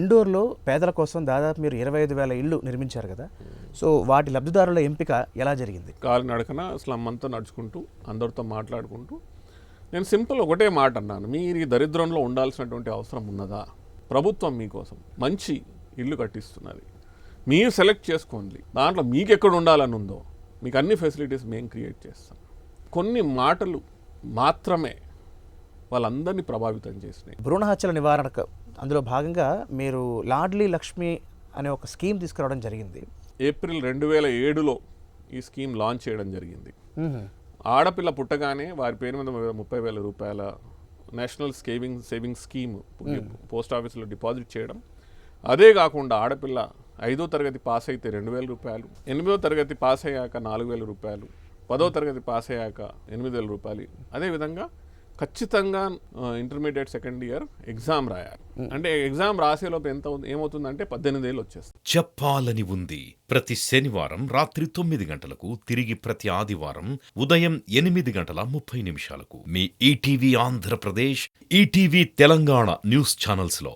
గుంటూరులో పేదల కోసం దాదాపు మీరు 25,000 ఇళ్ళు నిర్మించారు కదా, సో వాటి లబ్ధిదారుల ఎంపిక ఎలా జరిగింది? కాలినడకన స్లమ్ అంతా నడుచుకుంటూ అందరితో మాట్లాడుకుంటూ నేను సింపుల్ ఒకటే మాట అన్నాను, మీరు ఈ దరిద్రంలో ఉండాల్సినటువంటి అవసరం ఉన్నదా? ప్రభుత్వం మీకోసం మంచి ఇల్లు కట్టిస్తున్నది, మీరు సెలెక్ట్ చేసుకోండి, దాంట్లో మీకు ఎక్కడ ఉండాలని ఉందో మీకు అన్ని ఫెసిలిటీస్ మేము క్రియేట్ చేస్తాం. కొన్ని మాటలు మాత్రమే వాళ్ళందరినీ ప్రభావితం చేసినాయి. భ్రూణ హత్యల నివారణకు అందులో భాగంగా మీరు లాడ్లీ లక్ష్మి అనే ఒక స్కీమ్ తీసుకురావడం జరిగింది. ఏప్రిల్ 2007లో ఈ స్కీమ్ లాంచ్ చేయడం జరిగింది. ఆడపిల్ల పుట్టగానే వారి పేరు మీద 30,000 రూపాయల నేషనల్ సేవింగ్ స్కీమ్ పోస్ట్ ఆఫీస్లో డిపాజిట్ చేయడం. అదే కాకుండా ఆడపిల్ల 5వ తరగతి పాస్ అయితే 2,000 రూపాయలు, 8వ తరగతి పాస్ అయ్యాక 4,000 రూపాయలు, 10వ తరగతి పాస్ అయ్యాక 8,000 రూపాయలు. అదేవిధంగా ఖచ్చితంగా ఇంటర్మీడియట్ సెకండ్ ఇయర్ ఎగ్జామ్ రాయాలి. అంటే ఎగ్జామ్ రాసేలోపు ఏమవుతుందంటే 18 ఏళ్ళు వచ్చేస్తుంది. చెప్పాలని ఉంది. ప్రతి శనివారం రాత్రి 9 గంటలకు, తిరిగి ప్రతి ఆదివారం ఉదయం 8:30 మీ ETV Andhra Pradesh, ETV Telangana news channels లో.